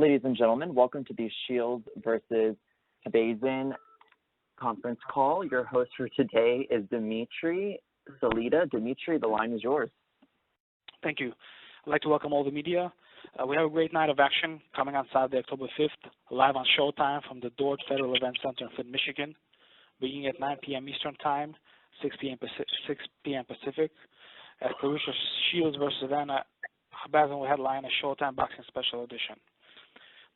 Ladies and gentlemen, welcome to the Shields versus Habazin conference call. Your host for today is Dimitri Salita. Dimitri, the line is yours. Thank you. I'd like to welcome all the media. We have a great night of action coming on Saturday, October 5th, live on Showtime from the Dort Federal Event Center in Flint, Michigan, beginning at 9 p.m. Eastern Time, 6 p.m. Pacific. As Claressa Shields versus Ivana Habazin will headline a Showtime Boxing Special Edition.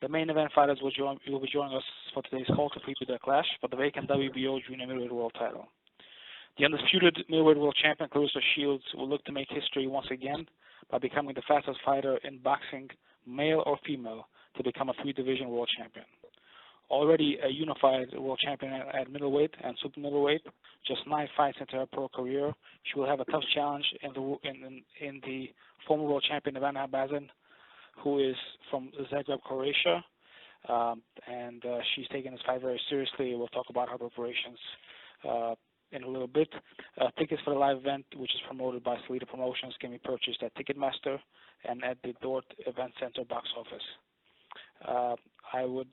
The main event fighters will be joining us for today's call to preview their clash for the vacant WBO Junior Middleweight World Title. The undisputed middleweight world champion Claressa Shields will look to make history once again by becoming the fastest fighter in boxing, male or female, to become a three-division world champion. Already a unified world champion at middleweight and super middleweight, just 9 fights into her pro career, she will have a tough challenge in the former world champion Ivana Habazin, who is from Zagreb, Croatia, and she's taking this fight very seriously. We'll talk about her preparations in a little bit. Tickets for the live event, which is promoted by Salita Promotions, can be purchased at Ticketmaster and at the Dort Event Center box office. I would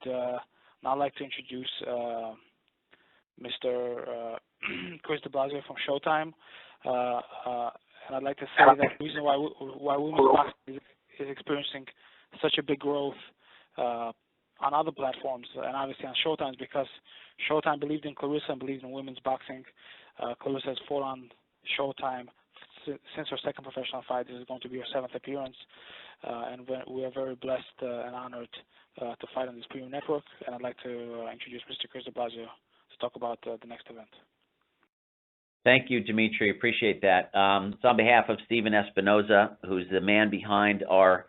now like to introduce Mr. Chris de Blasio from Showtime, and I'd like to say that the reason why women's boxing is experiencing such a big growth on other platforms and obviously on Showtime is because Showtime believed in Claressa and believed in women's boxing. Claressa has fought on Showtime since her second professional fight. This is going to be her 7th appearance, and we are very blessed and honored to fight on this premium network. And I'd like to introduce Mr. Chris de Blasio to talk about the next event. Thank you, Dimitri. Appreciate that. It's on behalf of Steven Espinoza, who's the man behind our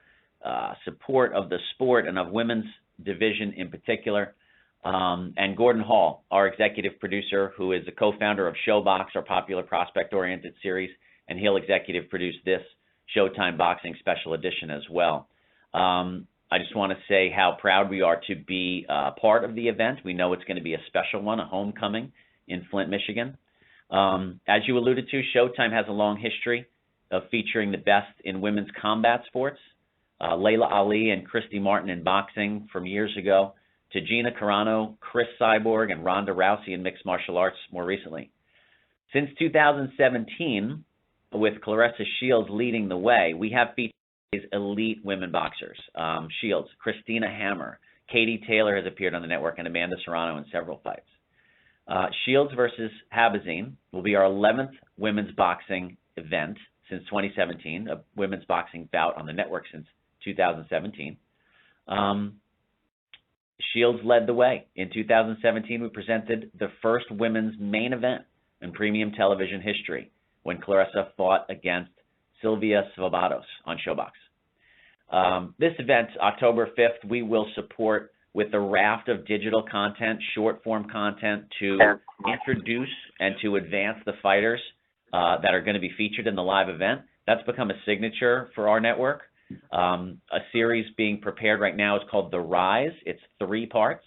support of the sport and of women's division in particular, and Gordon Hall, our executive producer, who is the co-founder of Showbox, our popular prospect-oriented series, and he'll executive produce this Showtime Boxing Special Edition as well. I just want to say how proud we are to be part of the event. We know it's going to be a special one, a homecoming in Flint, Michigan. As you alluded to, Showtime has a long history of featuring the best in women's combat sports. Layla Ali and Christy Martin in boxing from years ago, to Gina Carano, Chris Cyborg, and Ronda Rousey in mixed martial arts more recently. Since 2017, with Claressa Shields leading the way, we have featured elite women boxers. Shields, Christina Hammer, Katie Taylor has appeared on the network, and Amanda Serrano in several fights. Shields versus Habazin will be our 11th women's boxing event since 2017, a women's boxing bout on the network since 2017. Shields led the way. In 2017, we presented the first women's main event in premium television history when Claressa fought against Silvia Svobodos on Showbox. This event, October 5th, we will support with a raft of digital content, short-form content to introduce and to advance the fighters that are going to be featured in the live event. That's become a signature for our network. A series being prepared right now is called The Rise. It's 3 parts,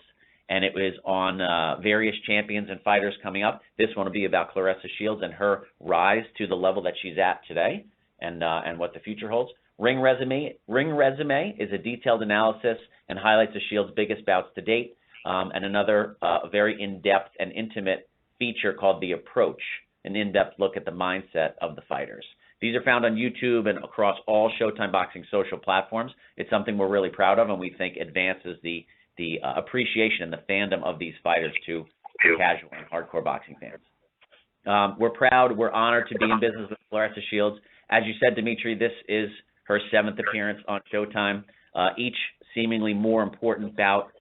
and it is on various champions and fighters coming up. This one will be about Claressa Shields and her rise to the level that she's at today and what the future holds. Ring Resume is a detailed analysis and highlights of Shields' biggest bouts to date, and another very in-depth and intimate feature called The Approach, an in-depth look at the mindset of the fighters. These are found on YouTube and across all Showtime Boxing social platforms. It's something we're really proud of and we think advances the appreciation and the fandom of these fighters to casual and hardcore boxing fans. We're proud, we're honored to be in business with Claressa Shields. As you said, Dimitri, this is her 7th appearance on Showtime, each seemingly more important bout.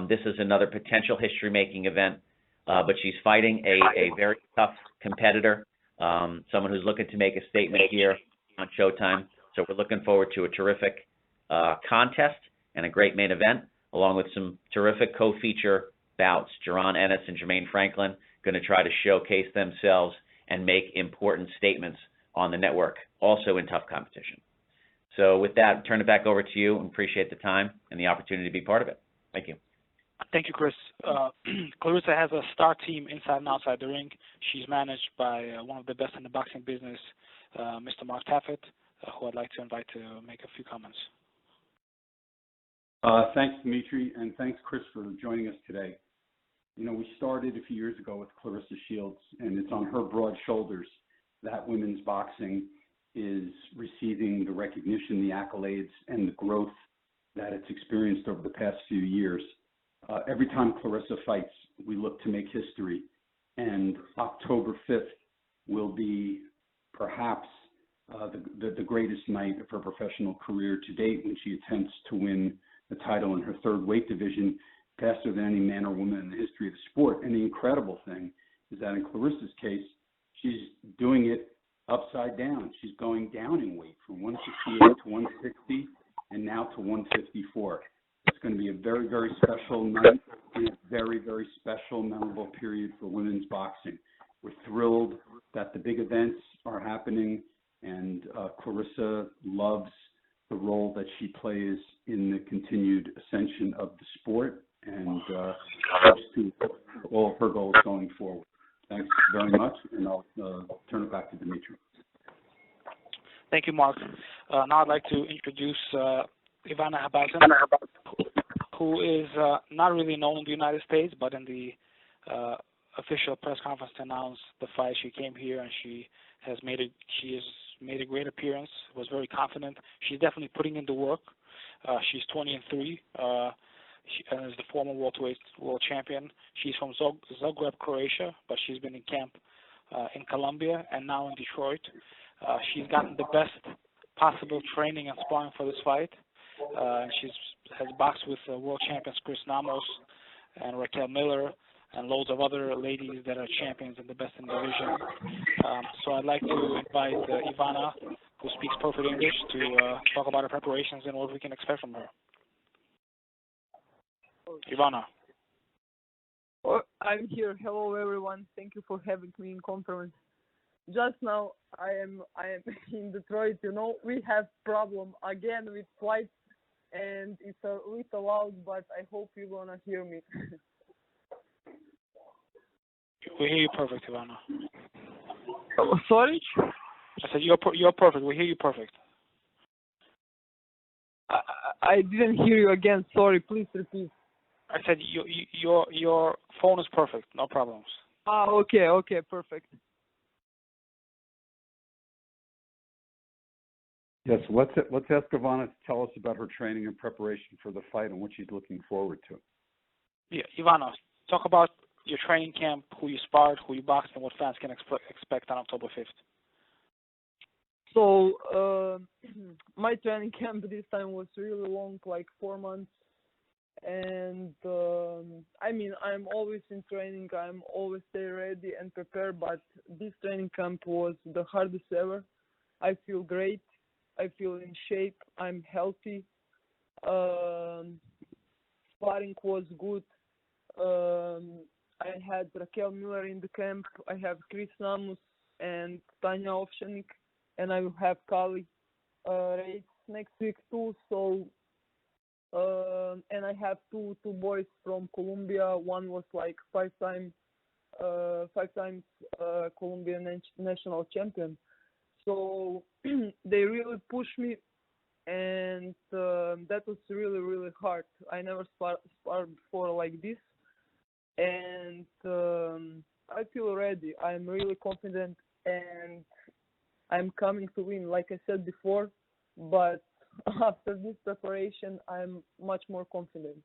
This is another potential history-making event, but she's fighting a very tough competitor, someone who's looking to make a statement here on Showtime. So we're looking forward to a terrific contest and a great main event, along with some terrific co-feature bouts. Jaron Ennis and Jermaine Franklin going to try to showcase themselves and make important statements on the network, also in tough competition. So with that, turn it back over to you, and appreciate the time and the opportunity to be part of it. Thank you. Thank you, Chris. Claressa has a star team inside and outside the ring. She's managed by one of the best in the boxing business, Mr. Mark Taffet, who I'd like to invite to make a few comments. Thanks, Dimitri, and thanks, Chris, for joining us today. You know, we started a few years ago with Claressa Shields, and it's on her broad shoulders that women's boxing is receiving the recognition, the accolades, and the growth that it's experienced over the past few years. Every time Claressa fights, we look to make history, and October 5th will be perhaps the greatest night of her professional career to date when she attempts to win the title in her third weight division faster than any man or woman in the history of the sport. And the incredible thing is that in Claressa's case, she's doing it upside down. She's going down in weight from 168 to 160 and now to 154. It's going to be a very, very special night and a very, very special, memorable period for women's boxing. We're thrilled that the big events are happening, and Claressa loves the role that she plays in the continued ascension of the sport, and hopes to all of her goals going forward. Thanks very much, and I'll turn it back to Dimitri. Thank you, Mark. Now I'd like to introduce Ivana Habazin, who is not really known in the United States, but in the official press conference to announce the fight, she came here and she has made a great appearance. Was very confident. She's definitely putting in the work. She's 20-3. She is the former welterweight world champion. She's from Zagreb, Croatia, but she's been in camp in Colombia and now in Detroit. She's gotten the best possible training and sparring for this fight. She has boxed with world champions Chris Namos and Raquel Miller and loads of other ladies that are champions in the best in the division. So I'd like to invite Ivana, who speaks perfect English, to talk about her preparations and what we can expect from her. Ivana. I'm here. Hello, everyone. Thank you for having me in conference. Just now, I am in Detroit. You know, we have problem again with flights, and it's a little loud, but I hope you're gonna hear me. We hear you perfect, Ivana. Oh, sorry? I said you're perfect. We hear you perfect. I didn't hear you again. Sorry. Please repeat. I said your phone is perfect. No problems. Okay, perfect. Yes, let's ask Ivana to tell us about her training and preparation for the fight and what she's looking forward to. Yeah, Ivana, talk about your training camp, who you sparred, who you boxed, and what fans can expect on October 5th. So my training camp this time was really long, like 4 months. And I mean, I'm always in training. I'm always stay ready and prepared. But this training camp was the hardest ever. I feel great. I feel in shape. I'm healthy. Sparring was good. I had Raquel Miller in the camp. I have Chris Namos and Tanya Ovshanik, and I will have Kali race next week too. So. And I have two boys from Colombia. One was like five times Colombian national champion. So they really pushed me, and that was really, really hard. I never sparred before like this, and I feel ready. I'm really confident, and I'm coming to win, like I said before. But after this preparation, I'm much more confident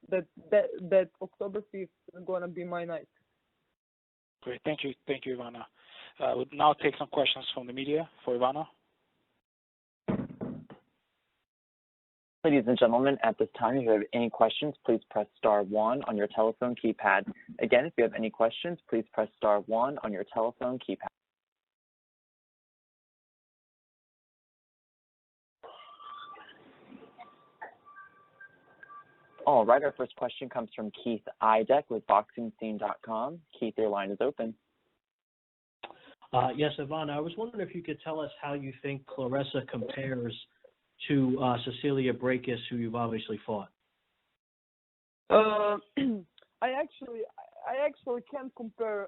that October 5th is gonna be my night. Great, thank you, Ivana. We'll now take some questions from the media for Ivana. Ladies and gentlemen, at this time, if you have any questions, please press star 1 on your telephone keypad. Again, if you have any questions, please press star 1 on your telephone keypad. All right, our first question comes from Keith Idek with BoxingScene.com. Keith, your line is open. Yes, Ivana, I was wondering if you could tell us how you think Claressa compares to Cecilia Brækhus, who you've obviously fought. I actually can't compare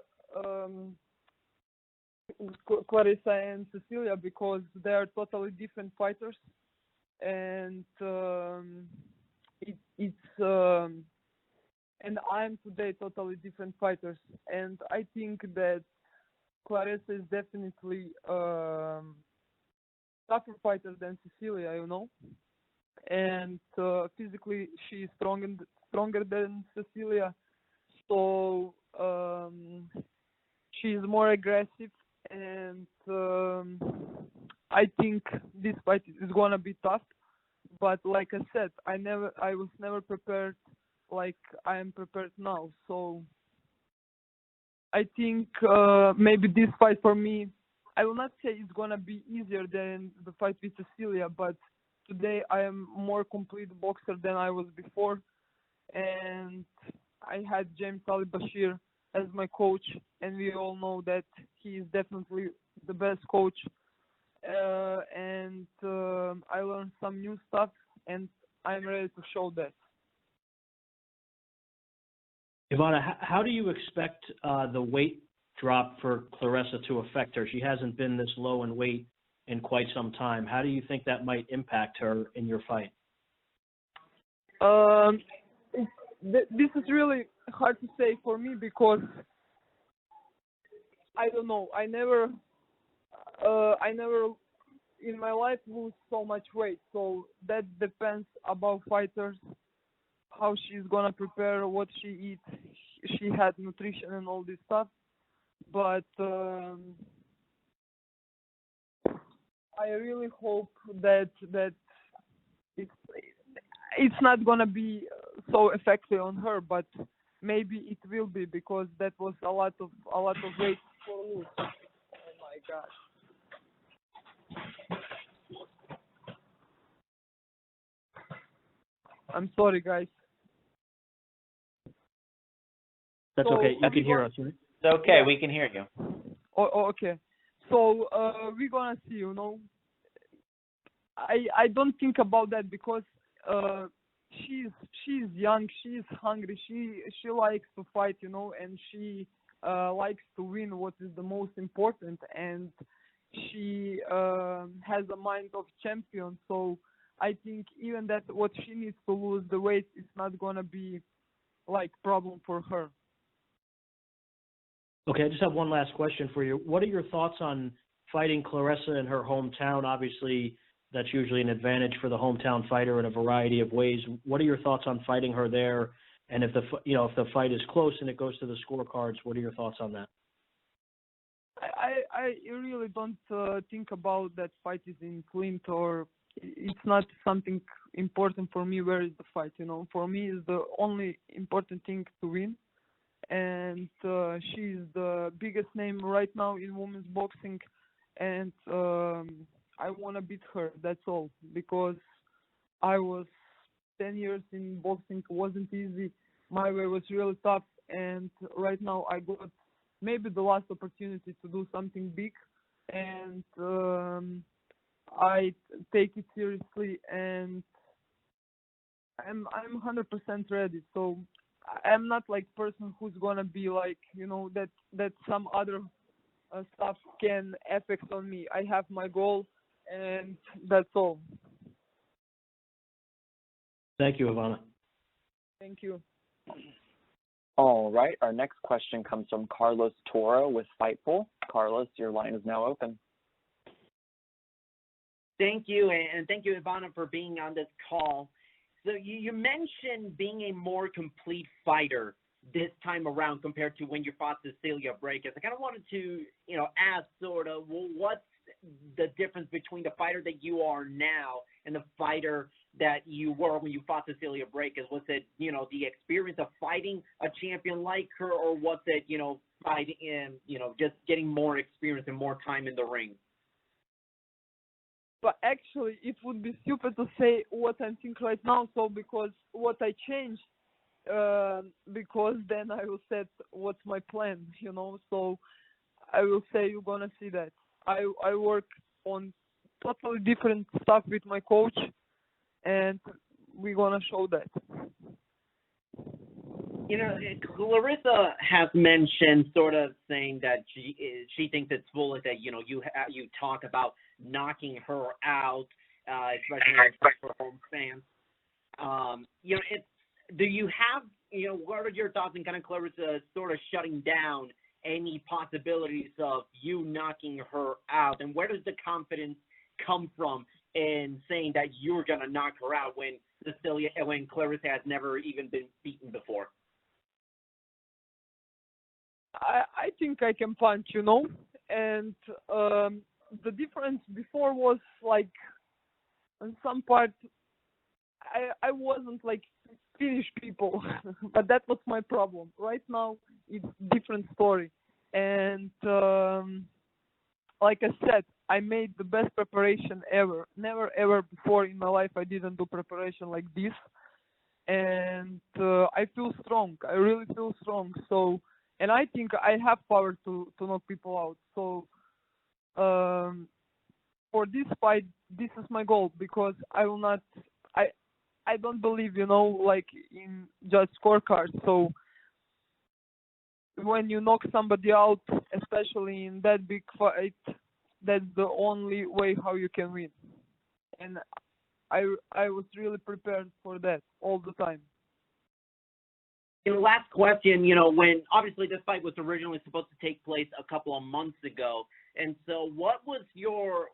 Claressa and Cecilia because they are totally different fighters, and it's and I'm today totally different fighters, and I think that Claressa is definitely tougher fighter than Cecilia, and physically she is stronger than Cecilia, so she is more aggressive, and I think this fight is gonna be tough. But like I said, I was never prepared like I am prepared now. So I think maybe this fight for me, I will not say it's gonna be easier than the fight with Cecilia, but today I am more complete boxer than I was before, and I had James Ali Bashir as my coach, and we all know that he is definitely the best coach. And I learned some new stuff, and I'm ready to show that. Ivana, how do you expect the weight drop for Claressa to affect her? She hasn't been this low in weight in quite some time. How do you think that might impact her in your fight? This is really hard to say for me because I don't know. I never in my life lose so much weight. So that depends about fighters, how she's gonna prepare, what she eats. She had nutrition and all this stuff, but I really hope that it's not gonna be so effective on her, but maybe it will be because that was a lot of weight for lose. Oh my God. I'm sorry, guys. That's So okay. You can hear us, right? It's okay. Yeah. We can hear you. Oh, okay. So we're gonna see. I don't think about that because she's young, she's hungry, she likes to fight, and she likes to win, what is the most important, and she has a mind of champion. So I think even that what she needs to lose the weight is not gonna be like problem for her. Okay, I just have one last question for you. What are your thoughts on fighting Claressa in her hometown? Obviously, that's usually an advantage for the hometown fighter in a variety of ways. What are your thoughts on fighting her there? And if the fight is close and it goes to the scorecards, what are your thoughts on that? I really don't think about that fight is in Flint, or it's not something important for me. Where is the fight? For me, is the only important thing to win. And she's the biggest name right now in women's boxing, and I want to beat her. That's all, because I was 10 years in boxing. It wasn't easy. My way was really tough, and right now I got maybe the last opportunity to do something big, and I take it seriously, and I'm 100% ready. So I'm not like person who's gonna be like that some other stuff can affect on me. I have my goal, and that's all. Thank you, Ivana. Thank you. All right. Our next question comes from Carlos Toro with Fightful. Carlos, your line is now open. Thank you, and thank you, Ivana, for being on this call. So you mentioned being a more complete fighter this time around compared to when you fought Cecilia Brækhus. I kind of wanted to, ask sort of, well, what's the difference between the fighter that you are now and the fighter that you were when you fought Cecilia Brækhus? Was it, the experience of fighting a champion like her, or was it, fighting in, just getting more experience and more time in the ring? But actually, it would be stupid to say what I think right now. So because what I changed, because then I will set what's my plan, So I will say you're gonna see that. I work on totally different stuff with my coach, and we're gonna show that. Claressa has mentioned sort of saying that she thinks it's foolish that, you talk about knocking her out, especially for home fans. Do you have, what are your thoughts on kind of Claressa sort of shutting down any possibilities of you knocking her out? And where does the confidence come from in saying that you're going to knock her out when Claressa has never even been beaten before? I think I can punch, and the difference before was like, on some part, I wasn't like finish people, but that was my problem. Right now, it's different story, and like I said, I made the best preparation ever. Never ever before in my life I didn't do preparation like this, and I feel strong. I really feel strong. So, and I think I have power to knock people out. So, for this fight, this is my goal, because I will not. I don't believe, like in just scorecards. So when you knock somebody out, especially in that big fight, that's the only way how you can win. And I was really prepared for that all the time. Last question, when obviously this fight was originally supposed to take place a couple of months ago, and so what was your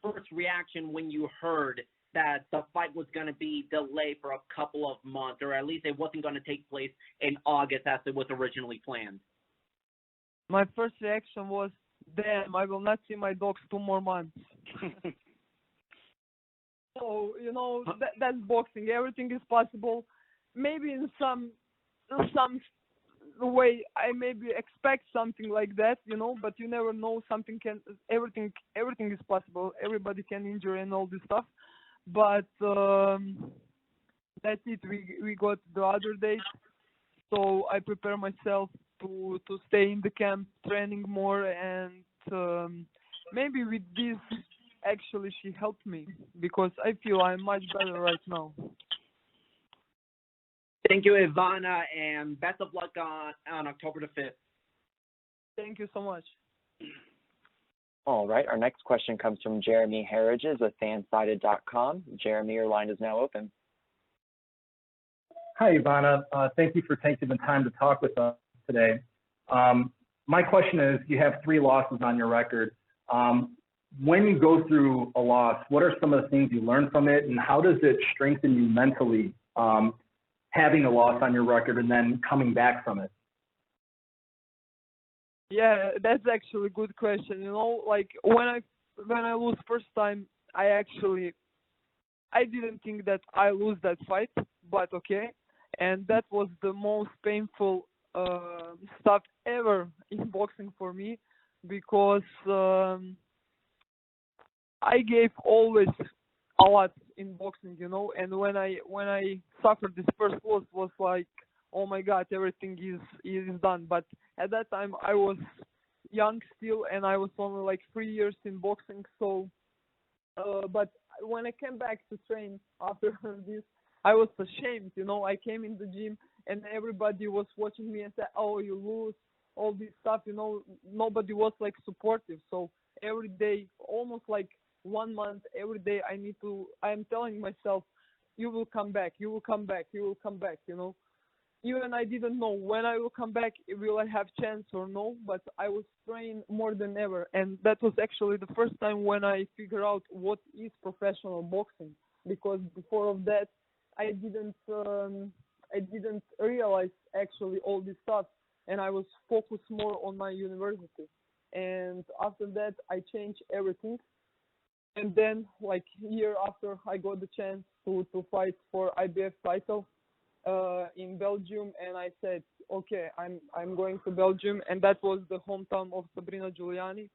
first reaction when you heard that the fight was going to be delayed for a couple of months, or at least it wasn't going to take place in August as it was originally planned? My first reaction was, damn, I will not see my dogs 2 more months. So, that's boxing. Everything is possible. Maybe in some way I maybe expect something like that, but you never know. Everything is possible. Everybody can injure and all this stuff. But that's it. We got the other date, so I prepare myself to stay in the camp, training more, and maybe with this, actually, she helped me, because I feel I'm much better right now. Thank you, Ivana, and best of luck on October the 5th. Thank you so much. All right, our next question comes from Jeremy Harridges with Fansided.com. Jeremy, your line is now open. Hi, Ivana. Thank you for taking the time to talk with us today. My question is, you have 3 losses on your record. When you go through a loss, what are some of the things you learn from it, and how does it strengthen you mentally, having a loss on your record and then coming back from it? Yeah, that's actually a good question. Like when I lose first time, I didn't think that I lose that fight, but okay. And that was the most painful stuff ever in boxing for me, because I gave always a lot in boxing, and when I suffered this first loss, was like, oh my God, everything is done. But at that time I was young still, and I was only like 3 years in boxing. So, but when I came back to train after this, I was ashamed. I came in the gym and everybody was watching me and said, "Oh, you lose," all this stuff. Nobody was like supportive. So every day, almost like 1 month, every day I am telling myself, "You will come back. You will come back. You will come back." Even I didn't know when I will come back, will I have chance or no, but I was praying more than ever. And that was actually the first time when I figured out what is professional boxing, because before of that, I didn't realize actually all this stuff, and I was focused more on my university. And after that, I changed everything. And then, like year after, I got the chance to fight for IBF title in Belgium, and I said, okay, I'm going to Belgium, and that was the hometown of Sabrina Giuliani.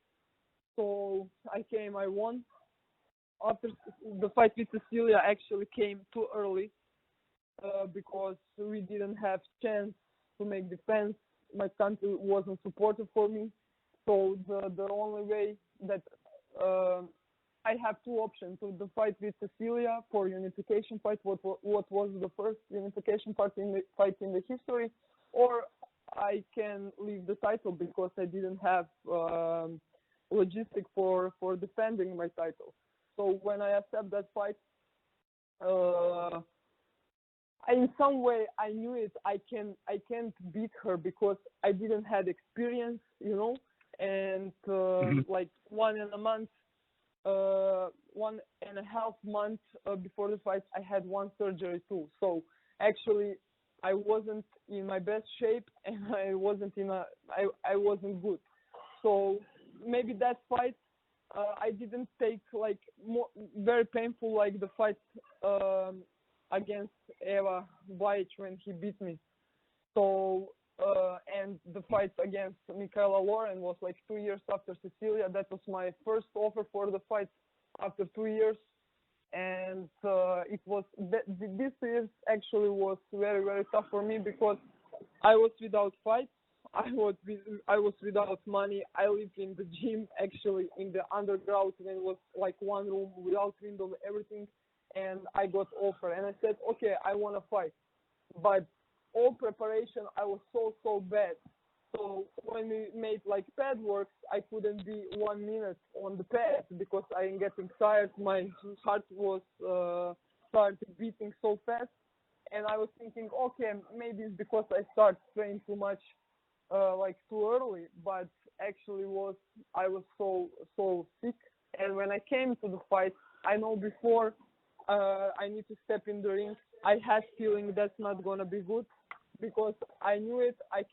So I came, I won. After the fight with Cecilia actually came too early because we didn't have chance to make defense. My country wasn't supportive for me. So the only way that I have 2 options: to the fight with Cecilia for unification fight, what was the first unification fight in the history, or I can leave the title because I didn't have logistic for defending my title. So when I accept that fight, in some way I knew it. I can't beat her because I didn't have experience, you know, and like 1.5 months before the fight, I had one surgery too. So actually, I wasn't in my best shape, and I wasn't good. So maybe that fight I didn't take like very painful like the fight against Eva Bajic when he beat me. So and the fight against Michaela Lauren was like 2 years after Cecilia. That was my first offer for the fight after 2 years, and it was this year actually was very, very tough for me because I was without fight. I was without money. I lived in the gym, actually in the underground, and it was like one room without window, everything. And I got offer, and I said, okay, I want to fight, but all preparation I was so bad. So when we made like pad works, I couldn't be 1 minute on the pad because I am getting tired. My heart was started beating so fast, and I was thinking, okay, maybe it's because I started training too much, like too early. But actually, I was so sick. And when I came to the fight, I know before I need to step in the ring, I had feeling that's not gonna be good. Because I knew it, I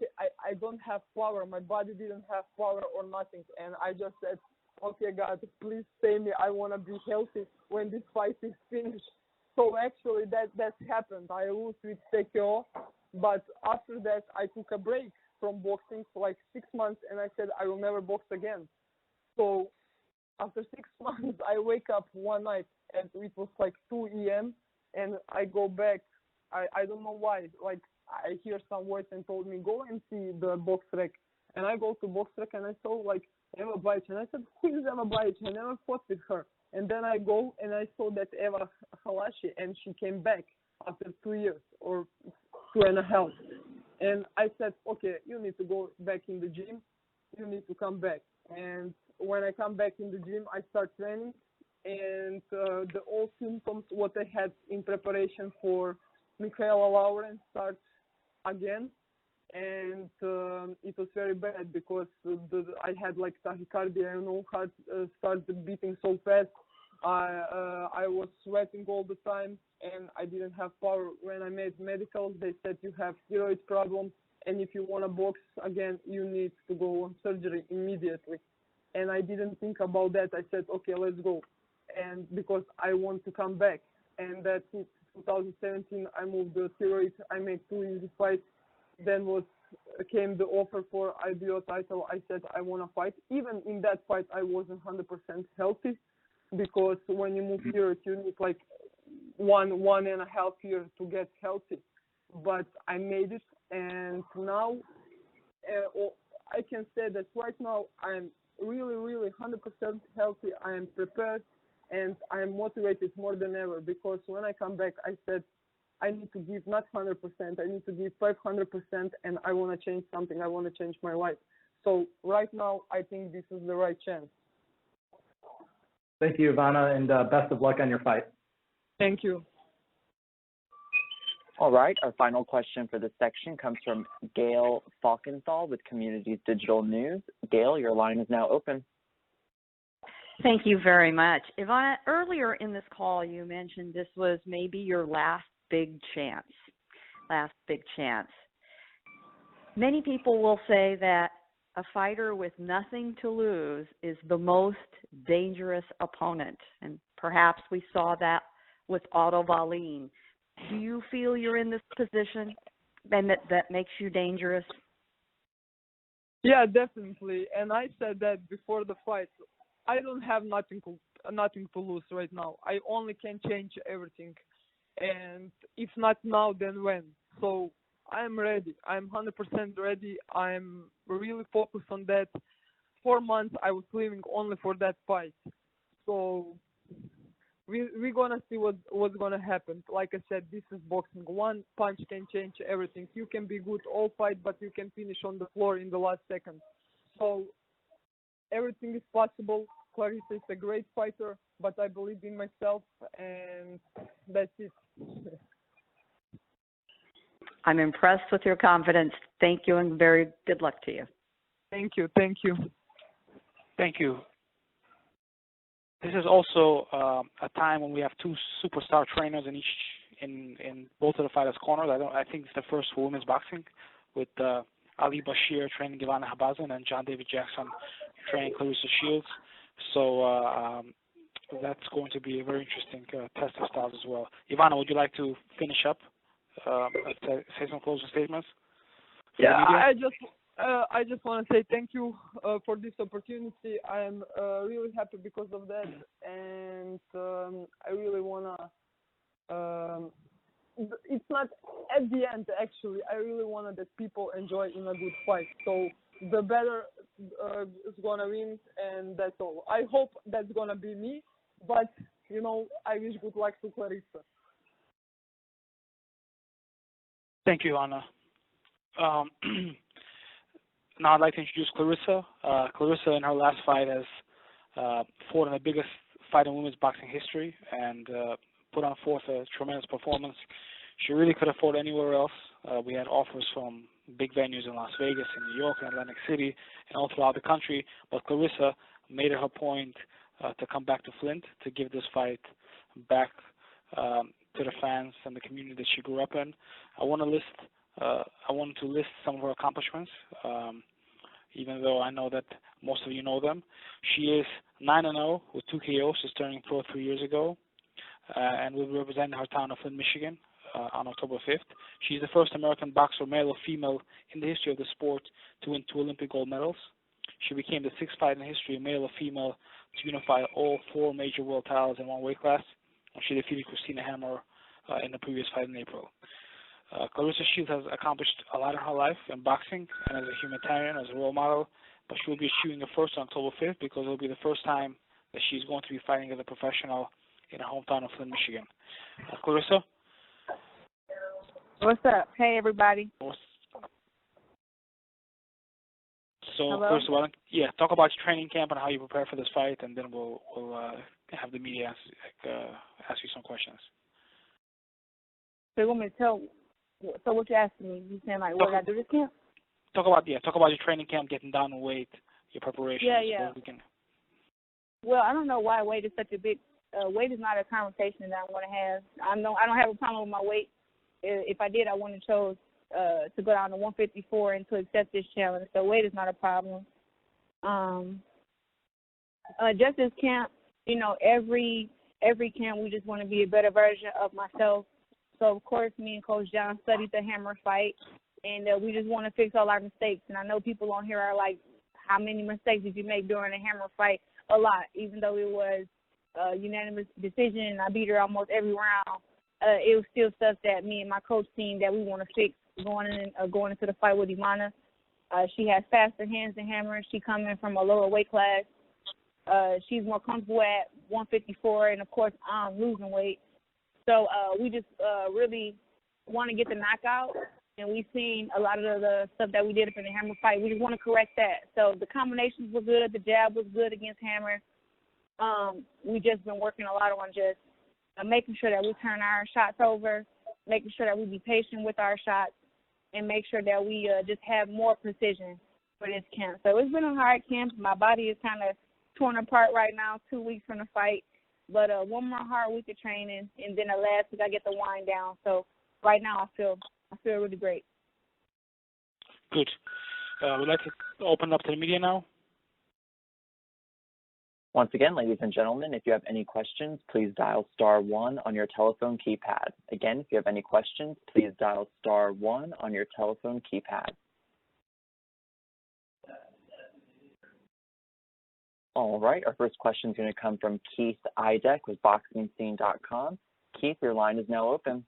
don't have power. My body didn't have power or nothing, and I just said, "Okay, God, please save me. I want to be healthy when this fight is finished." So actually, that happened. I lost with TKO, but after that, I took a break from boxing for like 6 months, and I said I will never box again. So after 6 months, I wake up one night, and it was like 2 a.m., and I go back. I don't know why, like. I hear some voice and told me, go and see the box rec. And I go to box rec and I saw like Eva Bajic. And I said, who is Eva Bajic? I never fought with her. And then I go and I saw that Eva Halashi, and she came back after 2 years or 2.5. And I said, okay, you need to go back in the gym. You need to come back. And when I come back in the gym, I start training. And the old symptoms, what I had in preparation for Michaela Lauren starts again, and it was very bad because I had like tachycardia, you know, heart started beating so fast. I was sweating all the time, and I didn't have power. When I made medicals, they said you have steroid problems, and if you want to box again, you need to go on surgery immediately. And I didn't think about that. I said, okay, let's go, and because I want to come back, and that's it. 2017, I moved the steroids. I made 2 easy fights. Then came the offer for IBO title. I said I want to fight. Even in that fight, I wasn't 100% healthy because when you move steroids, you need like 1.5 years to get healthy. But I made it, and now I can say that right now I'm really, really 100% healthy. I am prepared. And I'm motivated more than ever because when I come back, I said I need to give not 100%, I need to give 500%, and I want to change something. I want to change my life. So right now, I think this is the right chance. Thank you, Ivana, and best of luck on your fight. Thank you. All right, our final question for this section comes from Gail Falkenthal with Communities Digital News. Gail, your line is now open. Thank you very much. Ivana, earlier in this call, you mentioned this was maybe your last big chance. Many people will say that a fighter with nothing to lose is the most dangerous opponent, and perhaps we saw that with Otto Wallin. Do you feel you're in this position and that makes you dangerous? Yeah, definitely. And I said that before the fight. I don't have nothing to lose right now. I only can change everything, and if not now, then when? So I'm ready. I'm 100% ready. I'm really focused on that. 4 months I was living only for that fight. So we're gonna see what's gonna happen. Like I said, this is boxing. One punch can change everything. You can be good all fight, but you can finish on the floor in the last second. So everything is possible. Claressa is a great fighter, but I believe in myself, and that's it. I'm impressed with your confidence. Thank you, and very good luck to you. Thank you. Thank you. Thank you. This is also a time when we have two superstar trainers in both of the fighters' corners. I think it's the first for women's boxing, with Ali Bashir training Ivana Habazin and John David Jackson training Claressa Shields. So that's going to be a very interesting test of styles as well. Ivana, would you like to finish up? Say some closing statements? Yeah, I just want to say thank you for this opportunity. I am really happy because of that, and I really wanna. It's not at the end actually. I really wanted that people enjoy in a good fight. So the better is gonna win, and that's all. I hope that's gonna be me, but I wish good luck to Claressa. Thank you, Anna. Now I'd like to introduce Claressa. Claressa, in her last fight, has fought in the biggest fight in women's boxing history and put on forth a tremendous performance. She really could have fought anywhere else. We had offers from big venues in Las Vegas, in New York, in Atlantic City, and all throughout the country. But Claressa made it her point to come back to Flint to give this fight back to the fans and the community that she grew up in. I wanted to list some of her accomplishments, even though I know that most of you know them. She is 9-0 with 2 KOs, just turning pro 3 years ago, and will be representing her town of Flint, Michigan on October 5th. She's the first American boxer, male or female, in the history of the sport to win 2 Olympic gold medals. She became the 6th fight in history, male or female, to unify all 4 major world titles in one weight class. She defeated Christina Hammer in the previous fight in April. Claressa Shields has accomplished a lot in her life in boxing and as a humanitarian, as a role model, but she will be shooting the first on October 5th because it will be the first time that she's going to be fighting as a professional in her hometown of Flint, Michigan. Claressa? What's up? Hey, everybody. So, Hello? first of all, talk about your training camp and how you prepare for this fight, and then we'll have the media ask you some questions. So you want me to tell? So what you asking me? You saying like what I do this camp? Talk about your training camp, getting down in weight, your preparation. Yeah. Well, I don't know why weight is such a big. Weight is not a conversation that I want to have. I don't have a problem with my weight. If I did, I wouldn't have chose to go down to 154 and to accept this challenge. So weight is not a problem. Just this camp, every camp we just want to be a better version of myself. So, of course, me and Coach John studied the Hammer fight, and we just want to fix all our mistakes. And I know people on here are like, how many mistakes did you make during the Hammer fight? A lot, even though it was a unanimous decision and I beat her almost every round. It was still stuff that me and my coach team that we want to fix going into the fight with Ivana. She has faster hands than Hammer. She coming from a lower weight class. She's more comfortable at 154, and, of course, I'm losing weight. So we just really want to get the knockout, and we've seen a lot of the stuff that we did up in the Hammer fight. We just want to correct that. So the combinations were good. The jab was good against Hammer. We just been working a lot on just making sure that we turn our shots over, making sure that we be patient with our shots, and make sure that we just have more precision for this camp. So it's been a hard camp. My body is kind of torn apart right now, 2 weeks from the fight. But one more hard week of training, and then the last week I get to wind down. So right now I feel really great. Good. We'd like to open up to the media now. Once again, ladies and gentlemen, if you have any questions, please dial *1 on your telephone keypad. Again, if you have any questions, please dial *1 on your telephone keypad. All right, our first question is going to come from Keith Idek with BoxingScene.com. Keith, your line is now open.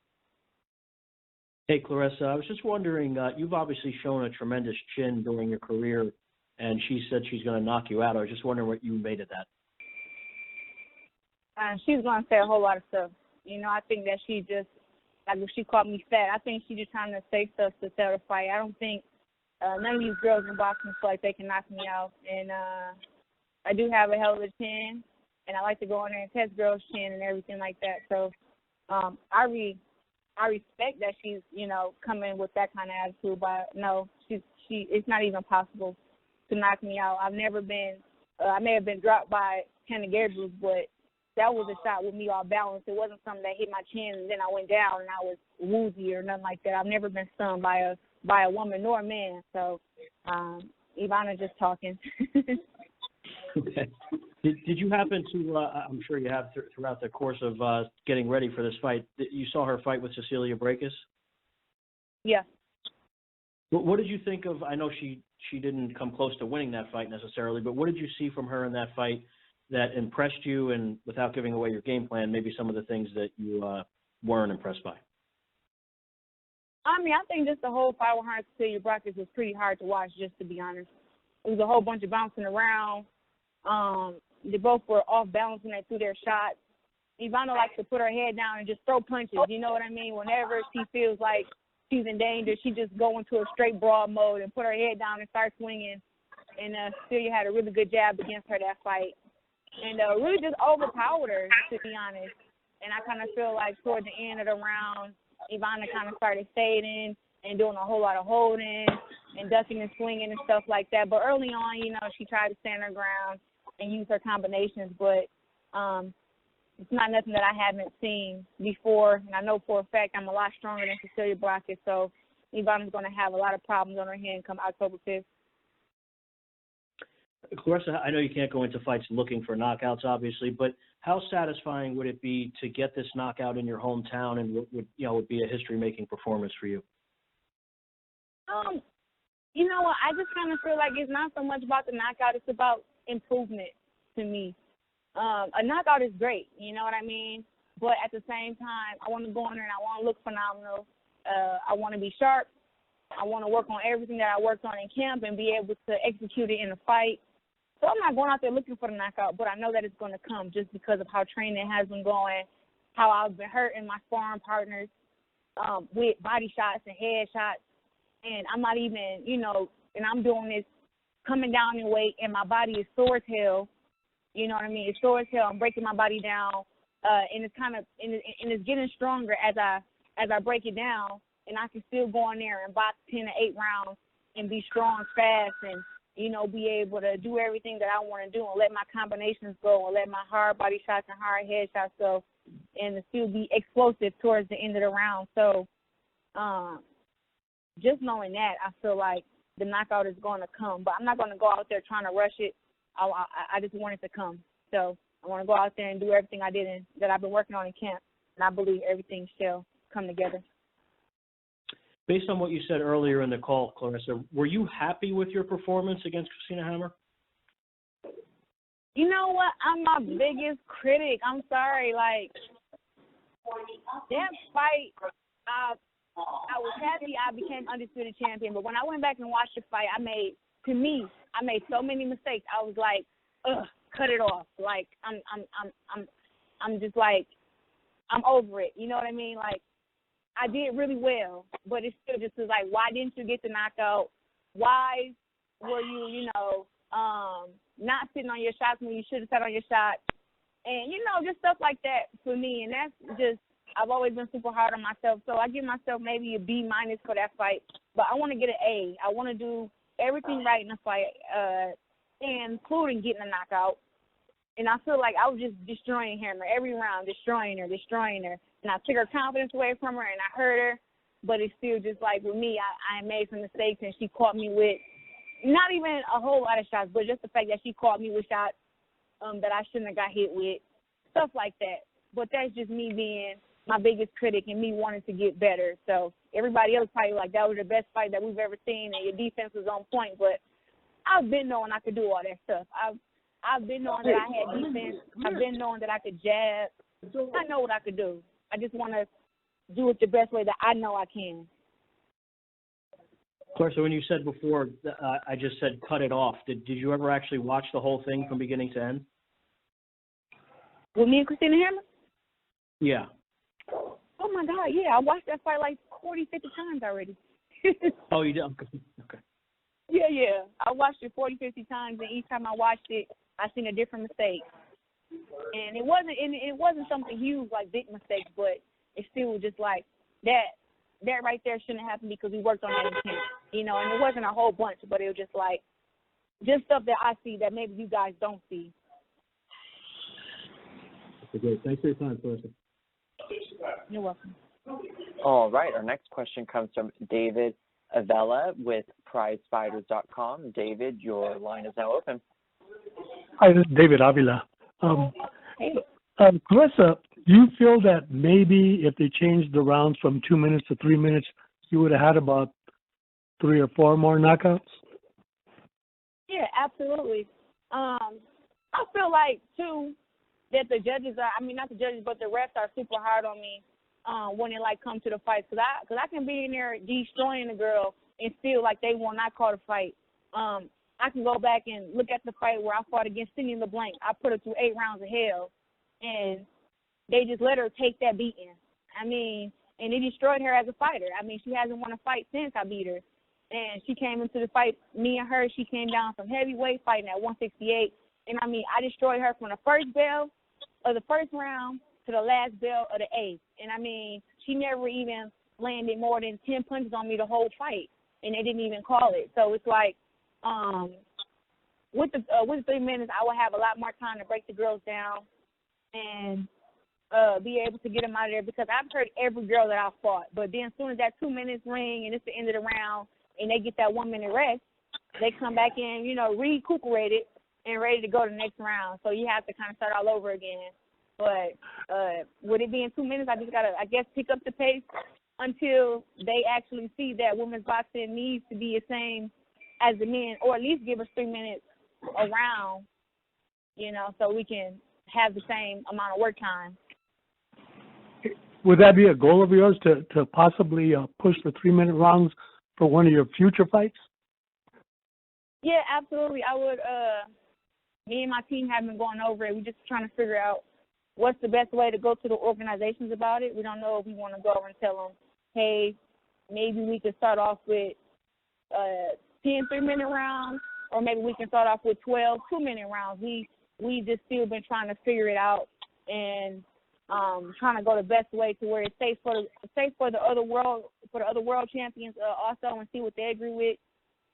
Hey, Claressa, I was just wondering, you've obviously shown a tremendous chin during your career, and she said she's going to knock you out. I was just wondering what you made of that. She's going to say a whole lot of stuff. I think that she just, like if she called me fat, I think she's just trying to say stuff to sell the fight. I don't think none of these girls in boxing feel like they can knock me out. And I do have a hell of a chin, and I like to go in there and test girls' chin and everything like that. So I read I respect that she's, you know, coming with that kind of attitude, but no, it's not even possible to knock me out. I've never been, I may have been dropped by Hannah Gabriels, but that was a shot with me all balanced. It wasn't something that hit my chin and then I went down and I was woozy or nothing like that. I've never been stunned by a woman nor a man. So, Ivana just talking. Okay. Did you happen to, I'm sure you have throughout the course of getting ready for this fight, you saw her fight with Cecilia Brækhus? Yeah. What did you think of, I know she didn't come close to winning that fight necessarily, but what did you see from her in that fight that impressed you, and without giving away your game plan, maybe some of the things that you weren't impressed by? I mean, I think just the whole fight with her and Cecilia Brækhus was pretty hard to watch, just to be honest. It was a whole bunch of bouncing around. They both were off balance when they threw their shots. Ivana likes to put her head down and just throw punches. You know what I mean? Whenever she feels like she's in danger, she just go into a straight broad mode and put her head down and start swinging. And Cecilia had a really good jab against her that fight. And really just overpowered her, to be honest. And I kind of feel like toward the end of the round, Ivana kind of started fading and doing a whole lot of holding and ducking and swinging and stuff like that. But early on, you know, she tried to stand her ground and use her combinations. But it's not nothing that I haven't seen before. And I know for a fact I'm a lot stronger than Cecilia Brækhus. So Ivana's going to have a lot of problems on her hand come October 5th. Claressa, I know you can't go into fights looking for knockouts, obviously, but how satisfying would it be to get this knockout in your hometown, and would be a history-making performance for you? You know what? I just kind of feel like it's not so much about the knockout; it's about improvement to me. A knockout is great, you know what I mean? But at the same time, I want to go in there and I want to look phenomenal. I want to be sharp. I want to work on everything that I worked on in camp and be able to execute it in a fight. So I'm not going out there looking for the knockout, but I know that it's going to come just because of how training has been going, how I've been hurting my sparring partners with body shots and head shots. And I'm not even, you know, and I'm doing this coming down in weight, and my body is sore as hell. You know what I mean? It's sore as hell. I'm breaking my body down, and it's kind of and it's getting stronger as I break it down, and I can still go in there and box 10 to 8 rounds and be strong, fast, and you know, be able to do everything that I want to do and let my combinations go and let my hard body shots and hard head shots go, and to still be explosive towards the end of the round. So, just knowing that, I feel like the knockout is going to come. But I'm not going to go out there trying to rush it. I just want it to come. So I want to go out there and do everything I did and that I've been working on in camp, and I believe everything shall come together. Based on what you said earlier in the call, Claressa, were you happy with your performance against Christina Hammer? You know what? I'm my biggest critic. I'm sorry. Like, that fight, I was happy I became undisputed champion, but when I went back and watched the fight, I made so many mistakes. I was like, ugh, cut it off. Like, I'm just like, I'm over it. You know what I mean? Like, I did really well, but it's still just like, why didn't you get the knockout? Why were you, you know, not sitting on your shots when you should have sat on your shot? And, you know, just stuff like that for me. And that's just, I've always been super hard on myself. So I give myself maybe a B- for that fight. But I want to get an A. I want to do everything right in the fight, including getting a knockout. And I feel like I was just destroying her every round, destroying her. And I took her confidence away from her, and I hurt her. But it's still just like with me, I made some mistakes, and she caught me with not even a whole lot of shots, but just the fact that she caught me with shots that I shouldn't have got hit with, stuff like that. But that's just me being my biggest critic and me wanting to get better. So everybody else probably like, that was the best fight that we've ever seen, and your defense was on point. But I've been knowing I could do all that stuff. I've been knowing that I had defense. I've been knowing that I could jab. I know what I could do. I just want to do it the best way that I know I can. Claressa, when you said before, I just said cut it off. Did you ever actually watch the whole thing from beginning to end? With me and Christina Hammer? Yeah. Oh, my God, yeah. I watched that fight like 40, 50 times already. Oh, you did? Okay. Yeah. I watched it 40, 50 times, and each time I watched it, I seen a different mistake. And it wasn't something huge like big mistakes, but it still was just like, that right there shouldn't happen because we worked on that intent, you know, and it wasn't a whole bunch, but it was just like, just stuff that I see that maybe you guys don't see. Okay, great. Thanks for your time, Claressa. You're welcome. All right, our next question comes from David Avella with prizefighters.com. David, your line is now open. Hi, this is David Avila. Hey. Claressa, do you feel that maybe if they changed the rounds from 2 minutes to 3 minutes, you would have had about 3 or 4 more knockouts? Yeah, absolutely. I feel like, too, that the judges are, I mean, not the judges, but the refs are super hard on me when it, like, comes to the fights. Because I can be in there destroying the girl and feel like they will not call the fight. I can go back and look at the fight where I fought against Cindy LeBlanc. I put her through 8 rounds of hell, and they just let her take that beating. I mean, and it destroyed her as a fighter. I mean, she hasn't won a fight since I beat her. And she came into the fight, me and her, she came down from heavyweight fighting at 168. And, I mean, I destroyed her from the first bell of the first round to the last bell of the 8th. And, I mean, she never even landed more than 10 punches on me the whole fight, and they didn't even call it. So it's like with the 3 minutes, I will have a lot more time to break the girls down and be able to get them out of there because I've hurt every girl that I've fought. But then as soon as that 2 minutes ring and it's the end of the round, and they get that 1 minute rest, they come back in, you know, recuperated and ready to go to the next round. So you have to kind of start all over again. But with it being 2 minutes, I just got to, I guess, pick up the pace until they actually see that women's boxing needs to be the same as the men, or at least give us 3 minutes a round, you know, so we can have the same amount of work time. Would that be a goal of yours to possibly push the 3 minute rounds for one of your future fights? Yeah, absolutely. I would. Me and my team have been going over it. We're just trying to figure out what's the best way to go to the organizations about it. We don't know if we want to go over and tell them, hey, maybe we could start off with 10 3-minute rounds, or maybe we can start off with 12 2-minute rounds. We just still been trying to figure it out and trying to go the best way to where it's safe for the other world champions also, and see what they agree with.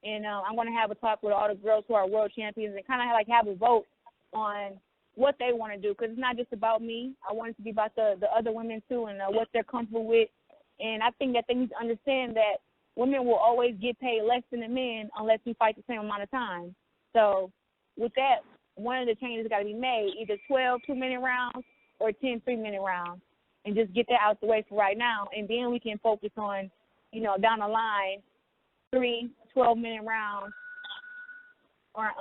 And I'm going to have a talk with all the girls who are world champions and kind of like have a vote on what they want to do, because it's not just about me. I want it to be about the other women too, and what they're comfortable with. And I think that they need to understand that women will always get paid less than the men unless we fight the same amount of time. So with that, one of the changes got to be made, either 12 2-minute rounds or 10 3-minute rounds, and just get that out the way for right now. And then we can focus on, you know, down the line, 3 12-minute rounds, or,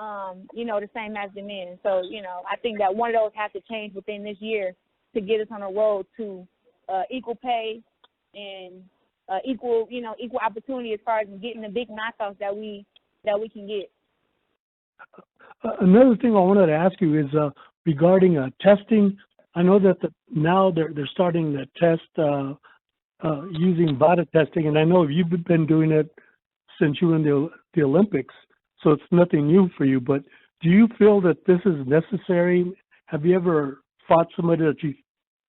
you know, the same as the men. So, you know, I think that one of those has to change within this year to get us on a road to equal pay and equal opportunity as far as getting the big knockouts that we can get. Another thing I wanted to ask you is regarding testing. I know that now they're starting to test using VADA testing, and I know you've been doing it since you were in the Olympics, so it's nothing new for you. But do you feel that this is necessary? Have you ever fought somebody that you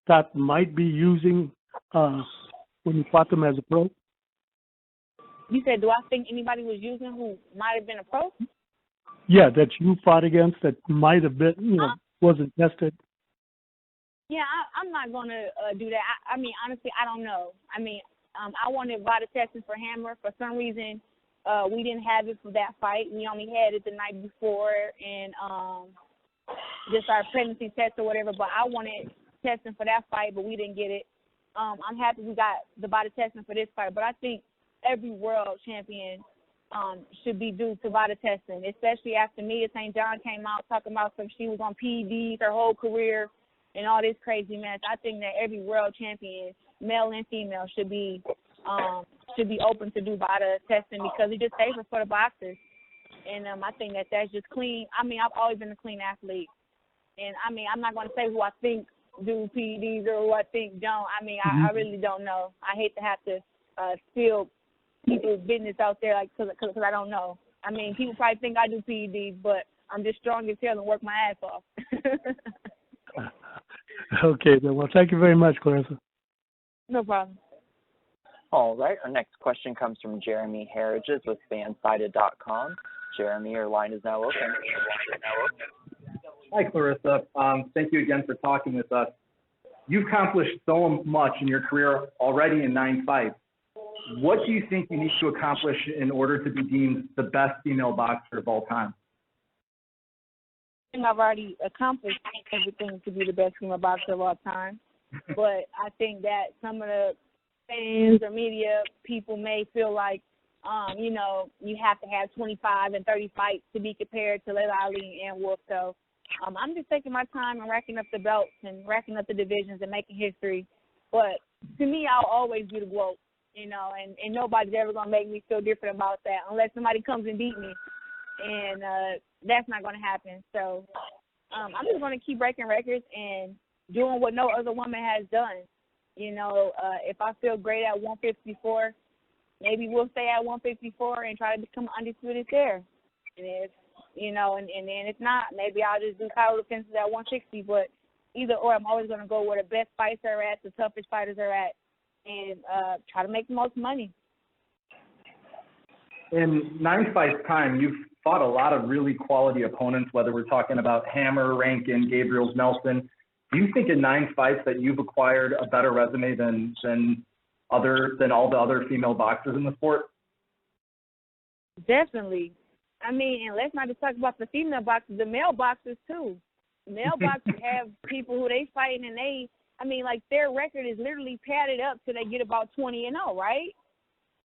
thought might be using when you fought them as a pro? You said, do I think anybody was using who might have been a pro? Yeah, that you fought against that might have been, you know, wasn't tested. Yeah, I'm not going to do that. I mean, honestly, I don't know. I mean, I wanted VADA testing for Hammer. For some reason, we didn't have it for that fight. We only had it the night before and just our pregnancy test or whatever. But I wanted testing for that fight, but we didn't get it. I'm happy we got the VADA testing for this fight. But I think every world champion should be due to VADA testing, especially after Mia St. John came out talking about some she was on PEDs her whole career and all this crazy mess. I think that every world champion, male and female, should be open to do VADA testing because it's just safer for the boxers. And I think that that's just clean. I mean, I've always been a clean athlete. And, I mean, I'm not going to say who I think do PEDs or who I think don't. I mean, I really don't know. I hate to have to spill people's business out there because I don't know. I mean, people probably think I do PEDs, but I'm just strong as hell and work my ass off. Okay, then. Well, thank you very much, Claressa. No problem. All right, our next question comes from Jeremy Harridges with Fansided.com. Jeremy, your line is now open. Hi, Claressa. Thank you again for talking with us. You've accomplished so much in your career already in 9 fights. What do you think you need to accomplish in order to be deemed the best female boxer of all time? I think I've already accomplished everything to be the best female boxer of all time. But I think that some of the fans or media people may feel like, you have to have 25 and 30 fights to be compared to Layla Ali and Wolf. So I'm just taking my time and racking up the belts and racking up the divisions and making history. But to me, I'll always be the GOAT, and nobody's ever going to make me feel different about that unless somebody comes and beat me. And that's not going to happen. So I'm just going to keep breaking records and doing what no other woman has done. If I feel great at 154, maybe we'll stay at 154 and try to become undisputed there. And if, and then if not, maybe I'll just do title defenses at 160. But either or, I'm always going to go where the best fights are at, the toughest fighters are at, and try to make the most money. In 9 fights time, you've fought a lot of really quality opponents, whether we're talking about Hammer, Rankin, Gabriel Nelson. Do you think in 9 fights that you've acquired a better resume than all the other female boxers in the sport? Definitely. I mean, and let's not just talk about the female boxers, the male boxers too. Male boxers have people who they fighting, and their record is literally padded up till they get about 20-0, right?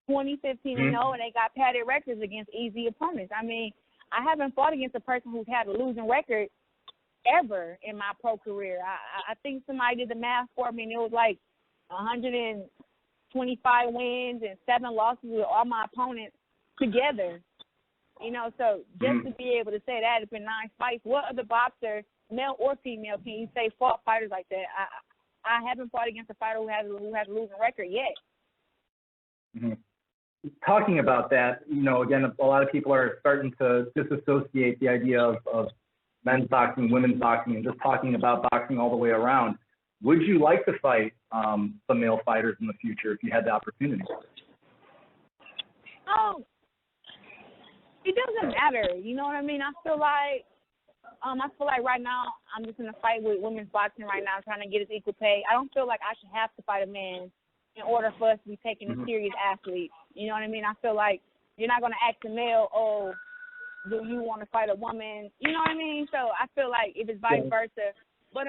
20, 15-0, and they got padded records against easy opponents. I mean, I haven't fought against a person who's had a losing record ever in my pro career. I think somebody did the math for me, and it was like 125 wins and 7 losses with all my opponents together. So just to be able to say that it's been 9 fights, what other boxer, male or female, can you say fought fighters like that? I haven't fought against a fighter who has a losing record yet. Mm-hmm. Talking about that, again, a lot of people are starting to disassociate the idea of men's boxing, women's boxing, and just talking about boxing all the way around. Would you like to fight some male fighters in the future if you had the opportunity? It doesn't matter. You know what I mean? I feel like right now I'm just in a fight with women's boxing right now, trying to get us equal pay. I don't feel like I should have to fight a man in order for us to be taken as serious athletes. You know what I mean? I feel like you're not going to ask a male, oh, do you want to fight a woman? You know what I mean? So I feel like if it's vice versa. But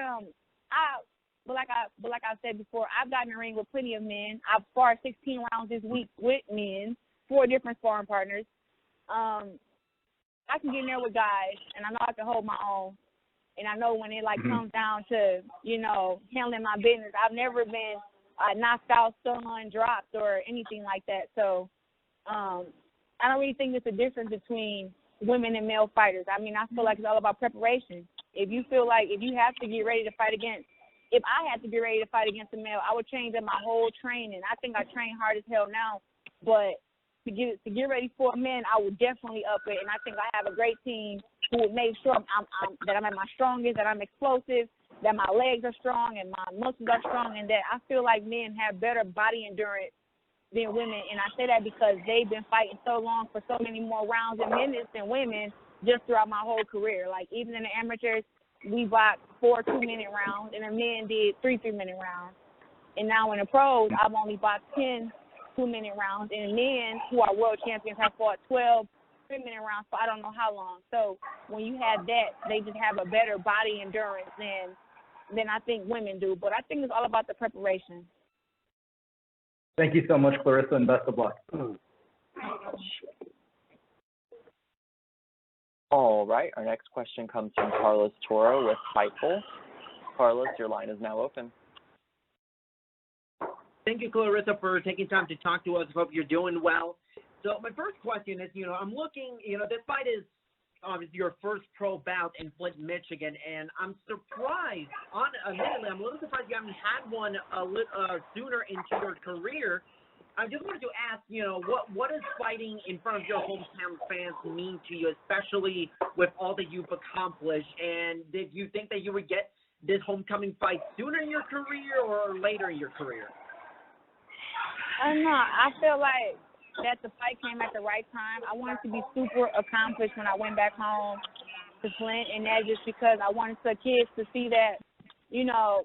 like I said before, I've gotten in the ring with plenty of men. I've sparred 16 rounds this week with men, 4 different sparring partners. I can get in there with guys, and I know I can hold my own. And I know when it comes down to handling my business, I've never been knocked out, stunned, dropped, or anything like that. So I don't really think there's a difference between women and male fighters. I mean, I feel like it's all about preparation. If you feel like if you have to get ready to fight against, if I had to get ready to fight against a male, I would change up my whole training. I think I train hard as hell now, but to get ready for a man, I would definitely up it. And I think I have a great team who would make sure that I'm at my strongest, that I'm explosive, that my legs are strong and my muscles are strong, and that I feel like men have better body endurance than women. And I say that because they've been fighting so long for so many more rounds and minutes than women just throughout my whole career. Like, even in the amateurs, we boxed 4 2-minute rounds, and the men did 3 3-minute rounds. And now in the pros, I've only boxed 10 2-minute rounds, and men who are world champions have fought 12 3-minute rounds for I don't know how long. So when you have that, they just have a better body endurance than I think women do. But I think it's all about the preparation. Thank you so much, Claressa, and best of luck. All right, our next question comes from Carlos Toro with Fightful. Carlos, your line is now open. Thank you, Claressa, for taking time to talk to us. Hope you're doing well. So my first question is, I'm looking, this fight is your first pro bout in Flint, Michigan, and I'm surprised, admittedly, I'm a little surprised you haven't had one sooner into your career. I just wanted to ask, what does fighting in front of your hometown fans mean to you, especially with all that you've accomplished? And did you think that you would get this homecoming fight sooner in your career or later in your career? I don't know. I feel like that the fight came at the right time. I wanted to be super accomplished when I went back home to Flint, and that's just because I wanted the kids to see that, you know,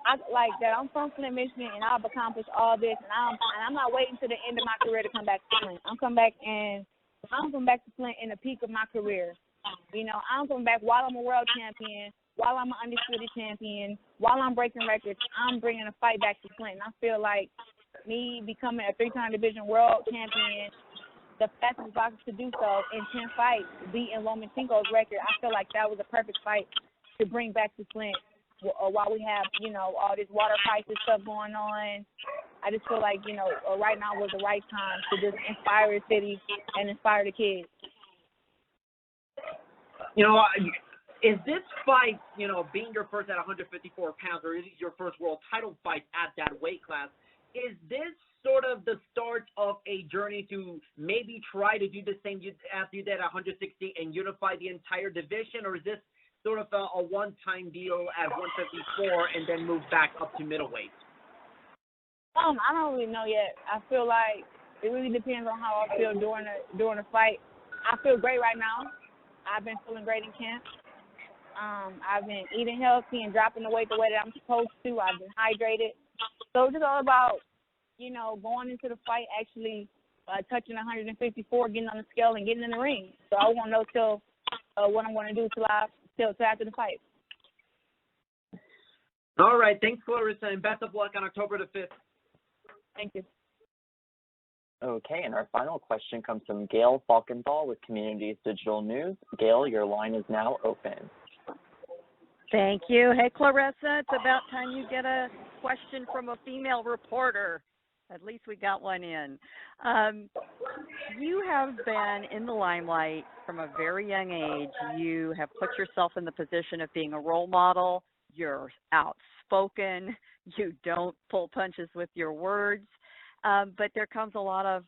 I like that I'm from Flint, Michigan, and I've accomplished all this, and I'm not waiting to the end of my career to come back to Flint. I'm coming back to Flint in the peak of my career. You know, I'm coming back while I'm a world champion, while I'm an undisputed champion, while I'm breaking records. I'm bringing a fight back to Flint. And I feel like me becoming a 3-time division world champion, the fastest boxer to do so in 10 fights, beating Lomachenko's record, I feel like that was a perfect fight to bring back to Flint. While we have, you know, all this water crisis stuff going on, I just feel like, you know, right now was the right time to just inspire the city and inspire the kids. You know, is this fight, you know, being your first at 154 pounds, or is it your first world title fight at that weight class, is this sort of the start of a journey to maybe try to do the same as you did at 160 and unify the entire division, or is this sort of a one-time deal at 154 and then move back up to middleweight? I don't really know yet. I feel like it really depends on how I feel during the fight. I feel great right now. I've been feeling great in camp. I've been eating healthy and dropping the weight the way that I'm supposed to. I've been hydrated. So it's just all about, you know, going into the fight, actually touching 154, getting on the scale, and getting in the ring. So I won't know till what I'm going to do till after the fight. All right. Thanks, Claressa, and best of luck on October the 5th. Thank you. Okay, and our final question comes from Gail Falkenthal with Communities Digital News. Gail, your line is now open. Thank you. Hey, Claressa, it's about time you get a question from a female reporter. At least we got one in. You have been in the limelight from a very young age. You have put yourself in the position of being a role model. You're outspoken. You don't pull punches with your words. But there comes a lot of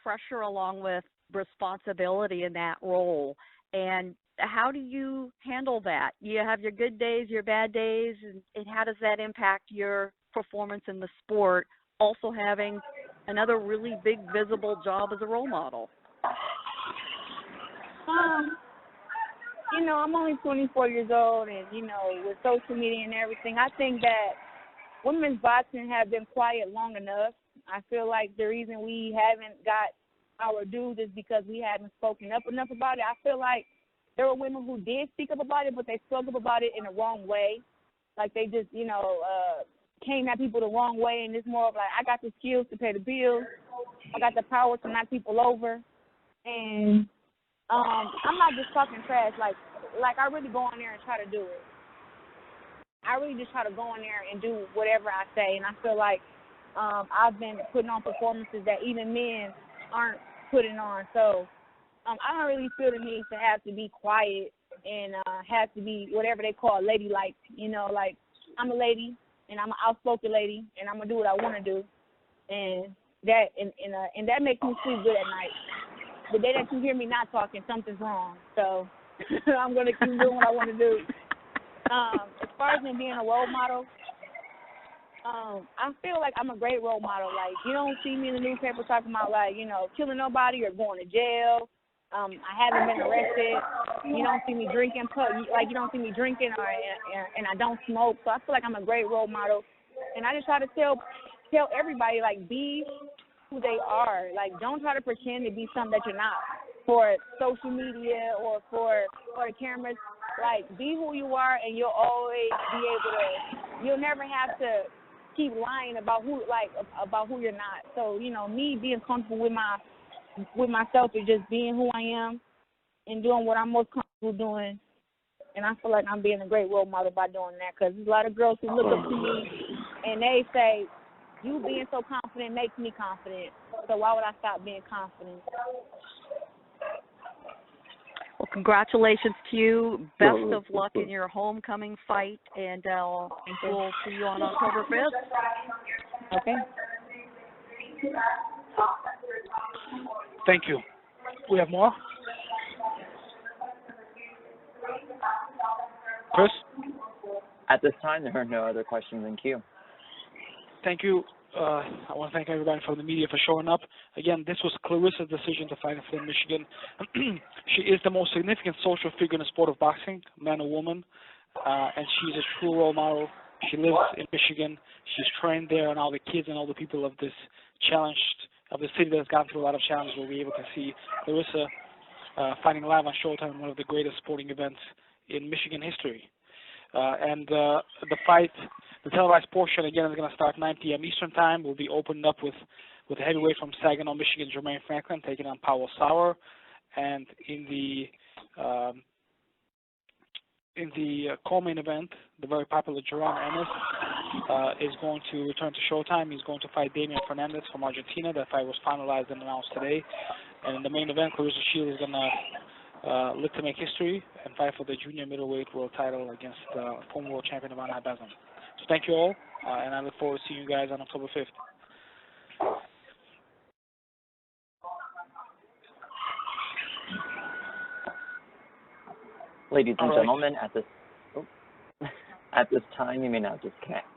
pressure along with responsibility in that role. And how do you handle that? You have your good days, your bad days, and how does that impact your performance in the sport, also having another really big visible job as a role model? You know, I'm only 24 years old, and, you know, with social media and everything, I think that women's boxing have been quiet long enough. I feel like the reason we haven't got our dues is because we haven't spoken up enough about it. I feel like there were women who did speak up about it, but they spoke up about it in the wrong way. Like they just, you know, came at people the wrong way, and it's more of like, I got the skills to pay the bills. I got the power to knock people over. And I'm not just talking trash. Like I really go in there and try to do it. I really just try to go in there and do whatever I say, and I feel like I've been putting on performances that even men aren't putting on. So I don't really feel the need to have to be quiet and have to be whatever they call ladylike. You know, like I'm a lady and I'm an outspoken lady, and I'm gonna do what I want to do, and that makes me sleep good at night. The day that you hear me not talking, something's wrong. So I'm gonna keep doing what I want to do. As far as me being a role model, I feel like I'm a great role model. Like, you don't see me in the newspaper talking about, like, you know, killing nobody or going to jail. I haven't been arrested. You don't see me drinking. Like, you don't see me drinking, and I don't smoke. So I feel like I'm a great role model. And I just try to tell everybody, like, be who they are. Like, don't try to pretend to be something that you're not for social media or for the cameras. Like, be who you are, and you'll always be able to. You'll never have to keep lying about who you're not. So, you know, me being comfortable with myself is just being who I am and doing what I'm most comfortable doing. And I feel like I'm being a great role model by doing that, because there's a lot of girls who look up to me and they say, you being so confident makes me confident. So why would I stop being confident? Well, congratulations to you. Best of luck in your homecoming fight, and we'll see you on October 5th. Okay. Thank you. We have more? Chris? At this time, there are no other questions in queue. Thank you I want to thank everybody from the media for showing up. Again, this was Clarissa's decision to fight in Flint, Michigan. She is the most significant social figure in the sport of boxing, man or woman, and she's a true role model. She lives in Michigan. She's trained there, and all the kids and all the people of this of the city that has gone through a lot of challenges will be able to see Claressa fighting live on Showtime, one of the greatest sporting events in Michigan history. And the fight, the televised portion, again, is going to start 9 p.m. Eastern Time. Will be opened up with a heavyweight from Saginaw, Michigan, Jermaine Franklin, taking on Powell Sauer. And in the co-main event, the very popular Jerron Ennis is going to return to Showtime. He's going to fight Damian Fernandez from Argentina. That fight was finalized and announced today. And in the main event, Claressa Shields is going to look to make history and fight for the junior middleweight world title against former world champion Ivana Habazin. So thank you all, and I look forward to seeing you guys on October 5th. Ladies and gentlemen, at this time, you may now disconnect.